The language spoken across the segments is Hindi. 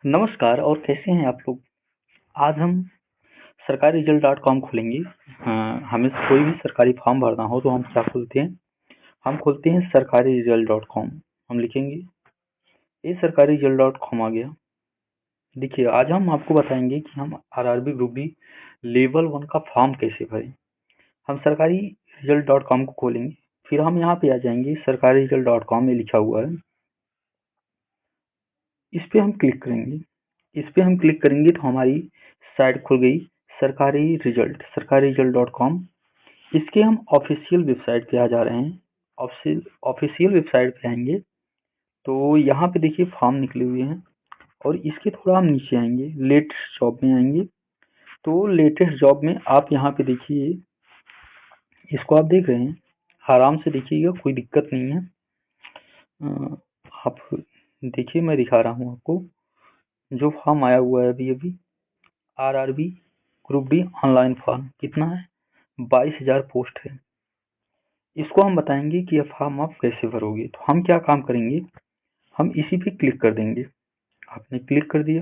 नमस्कार और कैसे हैं आप लोग। आज हम सरकारी रिजल्ट डॉट कॉम खोलेंगे। हमें कोई भी सरकारी फॉर्म भरना हो तो हम क्या खोलते हैं, हम खोलते हैं सरकारी रिजल्ट डॉट कॉम। हम लिखेंगे ये सरकारी रिजल्ट डॉट कॉम आ गया। देखिए आज हम आपको बताएंगे कि हम आरआरबी ग्रुप डी लेवल 1 का फॉर्म कैसे भरें। हम सरकारी रिजल्ट डॉट कॉम को खोलेंगे, फिर हम यहाँ पे आ जाएंगे, सरकारी रिजल्ट डॉट कॉम में लिखा हुआ है, इस पे हम क्लिक करेंगे। इस पे हम क्लिक करेंगे तो हमारी साइट खुल गई, सरकारी रिजल्ट डॉट कॉम। इसके हम ऑफिशियल वेबसाइट पे आ जा रहे हैं। ऑफिशियल वेबसाइट पे आएंगे तो यहाँ पे देखिए फॉर्म निकले हुए हैं, और इसके थोड़ा हम नीचे आएंगे, लेटेस्ट जॉब में आएंगे। तो लेटेस्ट जॉब में आप यहाँ पे देखिए, इसको आप देख रहे हैं, आराम से देखिएगा, कोई दिक्कत नहीं है। आप देखिए, मैं दिखा रहा हूँ आपको जो फॉर्म आया हुआ है अभी अभी, RRB group D online form. कितना है? 22,000 पोस्ट है। इसको हम बताएंगे कि यह फॉर्म आप कैसे भरोगे। तो हम क्या काम करेंगे, हम इसी पे क्लिक कर देंगे। आपने क्लिक कर दिया,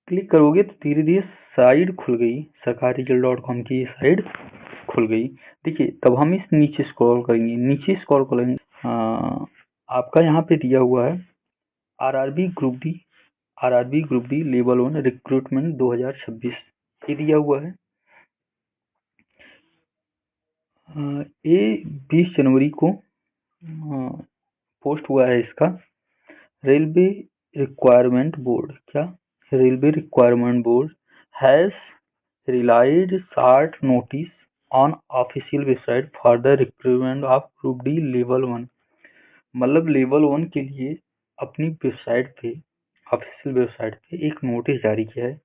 क्लिक करोगे तो धीरे धीरे साइड खुल गई, सरकारी रिजल्ट डॉट कॉम की साइड खुल गई। देखिए तब हम इस नीचे स्क्रॉल करेंगे, नीचे स्क्रॉल करेंगे, आपका यहाँ पे दिया हुआ है RRB group D level 1 recruitment 2026, ये दिया हुआ है। ये 20 जनवरी को पोस्ट हुआ है इसका। रेलवे रिक्वायरमेंट बोर्ड, क्या railway requirement board has relied short notice on official website for the recruitment of group D level 1। मतलब लेवल 1 के लिए अपनी वेबसाइट पे, ऑफिशियल वेबसाइट पे एक नोटिस जारी किया है,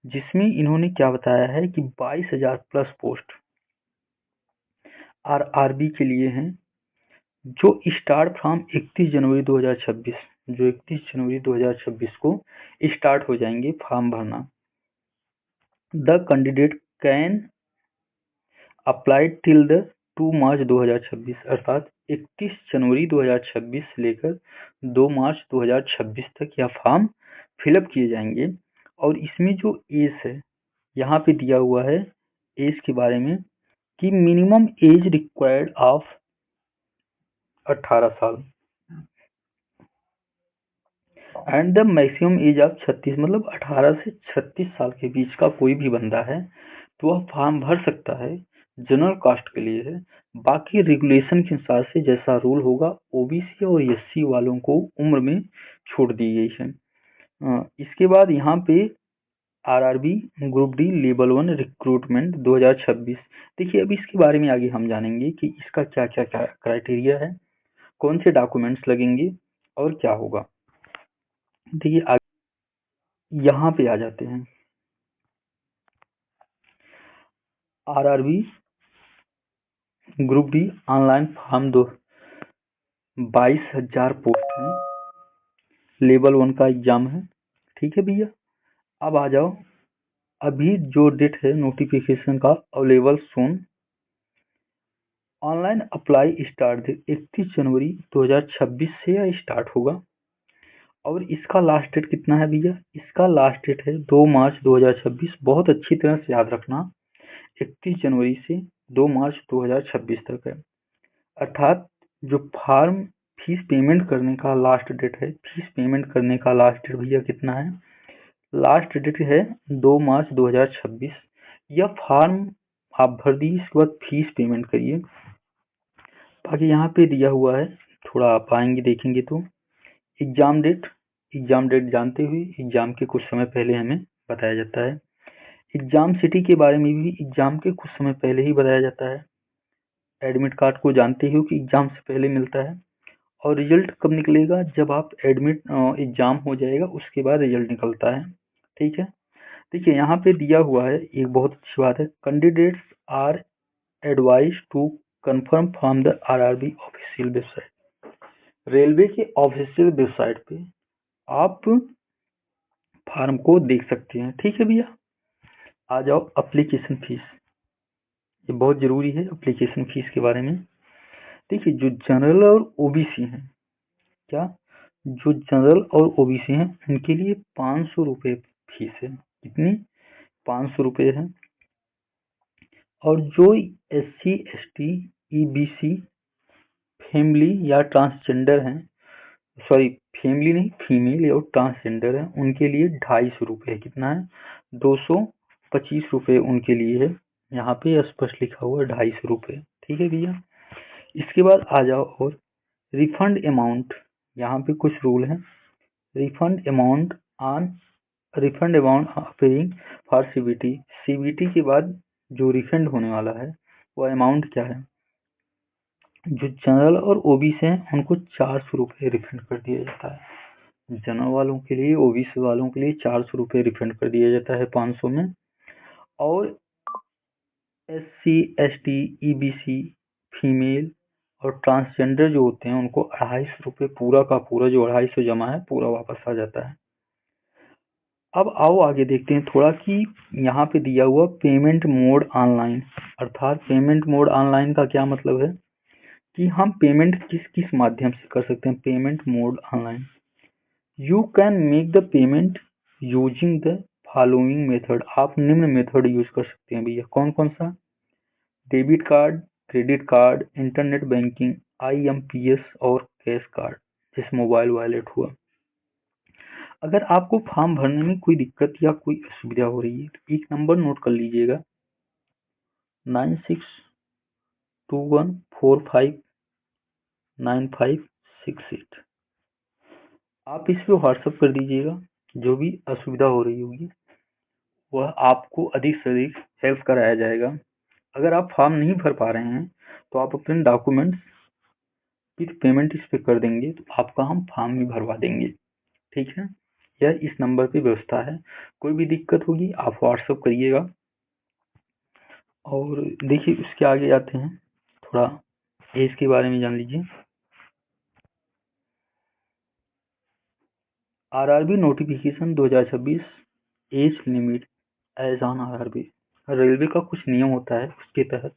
जिसमें इन्होंने क्या बताया है कि 22,000 प्लस पोस्ट आरआरबी के लिए हैं, जो स्टार्ट फ्रॉम 31 जनवरी 2026, जो 31 जनवरी 2026 को स्टार्ट हो जाएंगे फॉर्म भरना। The candidate can apply till the 2 March 2026, अर्थात 31 जनवरी 2026 से लेकर 2 मार्च 2026 तक यह फॉर्म फिलअप किए जाएंगे। और इसमें जो एज है, यहाँ पे दिया हुआ है एज के बारे में कि मिनिमम एज रिक्वायर्ड ऑफ 18 साल and the maximum age of 36, मतलब 18 से 36 साल के बीच का कोई भी बंदा है तो वह फॉर्म भर सकता है। जनरल कास्ट के लिए है, बाकी रेगुलेशन के अनुसार से जैसा रूल होगा ओबीसी और एससी वालों को उम्र में छूट दी गई है। इसके बाद यहाँ पे RRB group D level 1 recruitment 2026। देखिए अभी इसके बारे में आगे हम जानेंगे कि इसका क्या क्या क्राइटेरिया है, कौन से डॉक्यूमेंट्स लगेंगे और क्या होगा। देखिए यहाँ पे आ जाते हैं, RRB group D online form 22,000 post है, लेवल 1 का एग्जाम है। ठीक है भैया, अब आ जाओ, अभी जो डेट है नोटिफिकेशन का अवेलेबल सोन, ऑनलाइन अप्लाई स्टार्ट 31 जनवरी 2026 से यह स्टार्ट होगा। और इसका लास्ट डेट कितना है भैया, इसका लास्ट डेट है 2 मार्च 2026। बहुत अच्छी तरह से याद रखना, 31 जनवरी से 2 मार्च 2026 तक है। अर्थात जो फॉर्म फीस पेमेंट करने का लास्ट डेट है, फीस पेमेंट करने का लास्ट डेट भैया कितना है, लास्ट डेट है 2 मार्च 2026। यह फॉर्म आप भर दीजिए, इसके बाद फीस पेमेंट करिए। बाकी यहाँ पे दिया हुआ है, थोड़ा आप आएंगे देखेंगे तो एग्जाम डेट जानते हुए एग्जाम के कुछ समय पहले हमें बताया जाता है। एग्जाम सिटी के बारे में भी एग्जाम के कुछ समय पहले ही बताया जाता है। एडमिट कार्ड को जानते हो कि एग्जाम से पहले मिलता है। और रिजल्ट कब निकलेगा, जब आप एग्जाम हो जाएगा उसके बाद रिजल्ट निकलता है। ठीक है, देखिए यहाँ पे दिया हुआ है, एक बहुत अच्छी बात है, candidates are advise to confirm from the RRB official website. Railway के ऑफिशियल वेबसाइट पे आप फार्म को देख सकते हैं। ठीक है भैया, आ जाओ अप्लीकेशन फीस, ये बहुत जरूरी है एप्लीकेशन फीस के बारे में। देखिए जो जनरल और ओबीसी हैं, क्या जो जनरल और ओबीसी हैं उनके लिए 500 रुपये फीस है। कितनी? 500 रुपये है। और जो SC ST EBC फैमिली या ट्रांसजेंडर हैं, सॉरी फैमिली नहीं, फीमेल और ट्रांसजेंडर है, उनके लिए 250 रुपये। कितना है? 225 रुपये उनके लिए है। यहाँ पे स्पष्ट लिखा हुआ 250 रुपये। ठीक है भैया। इसके बाद आ जाओ और रिफंड अमाउंट। यहाँ पे कुछ रूल है। Refund amount paying for CBT। CBT के बाद जो रिफंड होने वाला है वो अमाउंट क्या है? जो जनरल और ओबीसी हैं उनको 400 रुपये रिफंड कर दिया जाता है। जनरल वालों के लिए, ओबीसी वालों के लिए 400 रुपये रिफंड कर दिया जाता है 500 में। और SC ST EBC फीमेल और ट्रांसजेंडर जो होते हैं उनको 250 रुपये पूरा का पूरा, जो 250 जमा है पूरा वापस आ जाता है। अब आओ आगे देखते हैं थोड़ा कि यहाँ पे दिया हुआ पेमेंट मोड ऑनलाइन, अर्थात पेमेंट मोड ऑनलाइन का क्या मतलब है कि हम पेमेंट किस किस माध्यम से कर सकते हैं। Payment mode online, you can make the payment using the following method. आप निम्न मेथड यूज कर सकते हैं भैया। कौन कौन सा? Debit card, credit card, internet banking, IMPS और कैश कार्ड, जैसे मोबाइल वॉलेट हुआ। अगर आपको फॉर्म भरने में कोई दिक्कत या कोई असुविधा हो रही है तो एक नंबर नोट कर लीजिएगा, 9621459568। आप इस पे व्हाट्सअप कर दीजिएगा। जो भी असुविधा हो रही होगी वह आपको अधिक से अधिक हेल्प कराया जाएगा। अगर आप फॉर्म नहीं भर पा रहे हैं तो आप अपने डॉक्यूमेंट्स विद पेमेंट इस पे कर देंगे तो आपका हम फॉर्म भी भरवा देंगे। ठीक है, यह इस नंबर पे व्यवस्था है। कोई भी दिक्कत होगी आप व्हाट्सअप करिएगा। और देखिए उसके आगे आते हैं, थोड़ा एज के बारे में जान लीजिए। RRB notification 2026 age limit age on RRB। Railway का कुछ नियम होता है उसके तहत।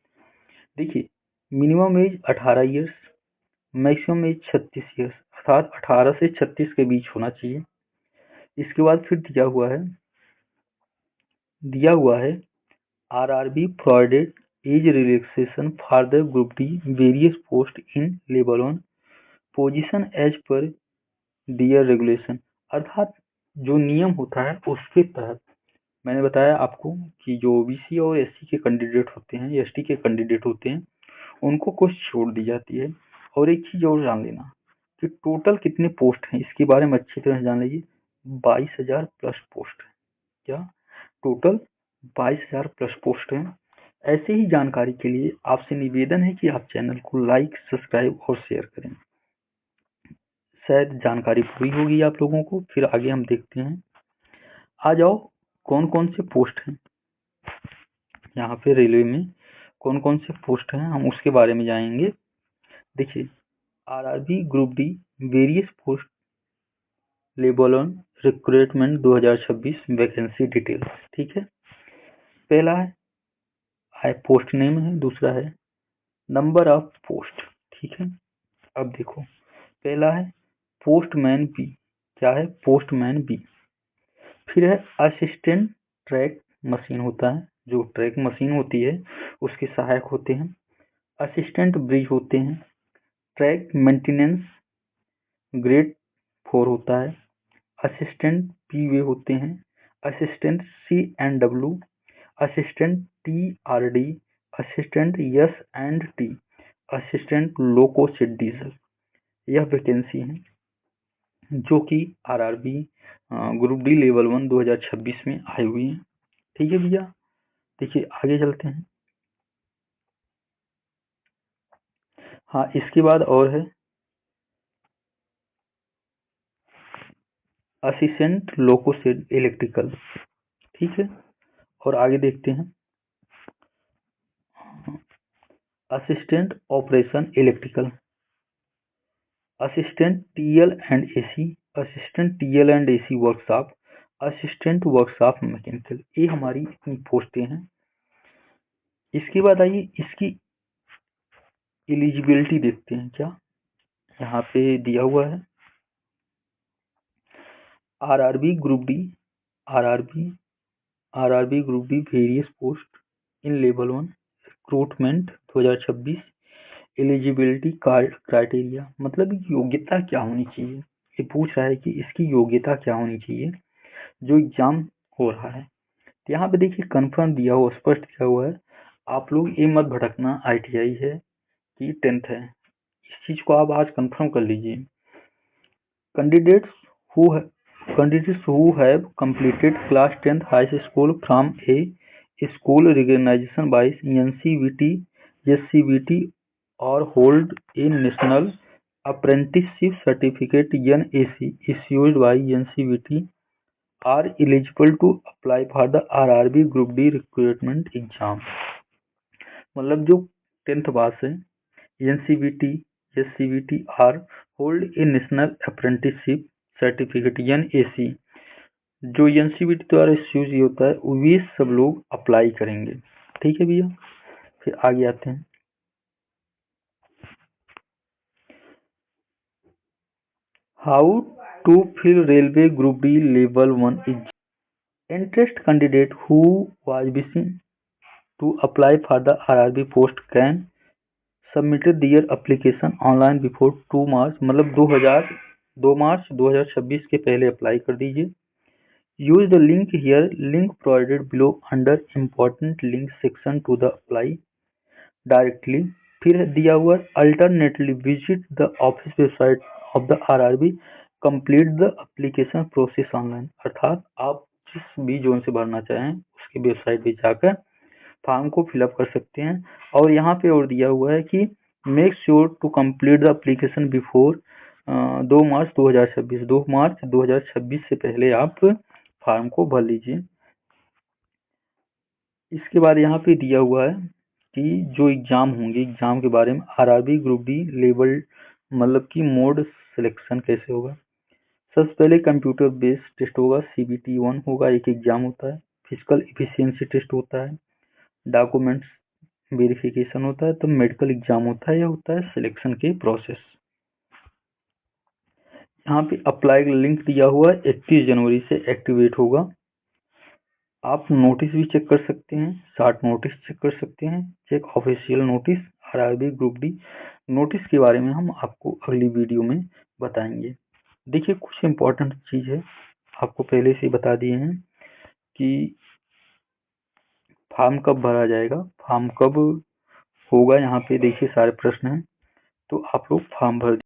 देखिए minimum age 18 years, maximum age 36 years, अर्थात 18 से 36 के बीच होना चाहिए। इसके बाद फिर दिया हुआ है RRB provided age relaxation for the group D various post in level 1 position as per their regulation। अर्थात जो नियम होता है उसके तहत मैंने बताया आपको कि जो OBC और SC के कैंडिडेट होते हैं, ST के कैंडिडेट होते हैं, उनको कुछ छूट दी जाती है। और एक चीज और जान लेना कि टोटल कितने पोस्ट हैं, इसके बारे में अच्छी तरह जान लीजिए। 22,000 प्लस पोस्ट है। क्या? टोटल 22,000 प्लस पोस्ट हैं। ऐसे ही जानकारी के लिए आपसे निवेदन है कि आप चैनल को लाइक, सब्सक्राइब और शेयर करें। शायद जानकारी पूरी होगी आप लोगों को। फिर आगे हम देखते हैं। आ जाओ कौन कौन से पोस्ट हैं यहाँ पे रेलवे में, कौन कौन से पोस्ट हैं हम उसके बारे में जानेंगे। देखिए RRB group D various post level 1 recruitment 2026 vacancy details. ठीक है, पहला है पोस्ट नेम है, दूसरा है नंबर ऑफ पोस्ट। ठीक है, अब देखो पहला है पोस्टमैन बी। क्या है? Postman B. फिर है असिस्टेंट ट्रैक मशीन होता है, जो ट्रैक मशीन होती है उसके सहायक होते हैं। असिस्टेंट ब्रिज होते हैं। ट्रैक मेंटेनेंस ग्रेड 4 होता है। असिस्टेंट पी वे होते हैं। Assistant C&W, assistant TRD, assistant S&T, assistant loco से डीजल। यह वैकेंसी है जो कि RRB ग्रुप डी लेवल 1 2026 में आई हुई है। ठीक है भैया, देखिए आगे चलते हैं। हाँ, इसके बाद और है असिस्टेंट लोको से इलेक्ट्रिकल। ठीक है, और आगे देखते हैं assistant operation electrical, assistant TL&AC, assistant TL&AC workshop, assistant workshop mechanical. ये हमारी इतनी पोस्टें हैं। इसके बाद आइए इसकी एलिजिबिलिटी देखते हैं। क्या यहाँ पे दिया हुआ है RRB group D, RRB RRB group D various post in level 1 recruitment 2026 eligibility criteria, मतलब योग्यता क्या होनी चाहिए। ये पूछ रहा है कि इसकी योग्यता क्या होनी चाहिए जो एग्जाम हो रहा है। तो यहाँ पे देखिए कन्फर्म दिया हुआ, स्पष्ट दिया हुआ है। आप लोग ये मत भटकना ITI है कि 10th है, इस चीज को आप आज कंफर्म कर लीजिए। Candidates who have completed class 10th high school from a school recognized by NCVT, SCVT or hold a national apprenticeship certificate NAC issued by NCVT are eligible to apply for the RRB Group D recruitment exam। मतलब जो 10th पास है, NCVT, SCVT are hold a national apprenticeship certificate NAC, जो NCVT द्वारा इश्यूज होता है, वे सब लोग अप्लाई करेंगे। ठीक है भैया, फिर आगे आते हैं। How to fill railway group D level 1 exam. Interest candidate who was wishing to apply for the RRB post can submitted their application online before 2 मार्च, मतलब 2 मार्च 2026 के पहले अप्लाई कर दीजिए। Use the link here, link provided below under important link section two the apply directly. फिर दिया हुआ alternately visit the office website of the RRB, complete the application process online, अर्थात आप जिस भी जोन से भरना चाहें उसकी वेबसाइट पे जाकर फॉर्म को फिलअप कर सकते हैं। और यहाँ पे और दिया हुआ है कि make sure to complete the application before 2 March 2026, 2 March 2026 से पहले आप फॉर्म को भर लीजिए। इसके बाद यहाँ पे दिया हुआ है कि जो एग्जाम होंगे, एग्जाम के बारे में, RRB ग्रुप डी लेवल, मतलब कि मोड सिलेक्शन कैसे होगा। सबसे पहले कंप्यूटर बेस्ड टेस्ट होगा, CBT 1 होगा, एक एग्जाम होता है। फिजिकल इफिशियंसी टेस्ट होता है, डॉक्यूमेंट्स वेरिफिकेशन होता है, तो मेडिकल एग्जाम होता है, यह होता है सिलेक्शन के प्रोसेस। यहाँ पे अप्लाई लिंक दिया हुआ है, 31 जनवरी से एक्टिवेट होगा। आप नोटिस भी चेक कर सकते हैं, शॉर्ट नोटिस चेक कर सकते हैं, check official notice. RRB group D notice के बारे में हम आपको अगली वीडियो में बताएंगे। देखिए कुछ इम्पोर्टेंट चीज है, आपको पहले से बता दिए हैं कि फॉर्म कब भरा जाएगा, फॉर्म कब होगा। यहाँ पे देखिए सारे प्रश्न हैं, तो आप लोग फॉर्म भर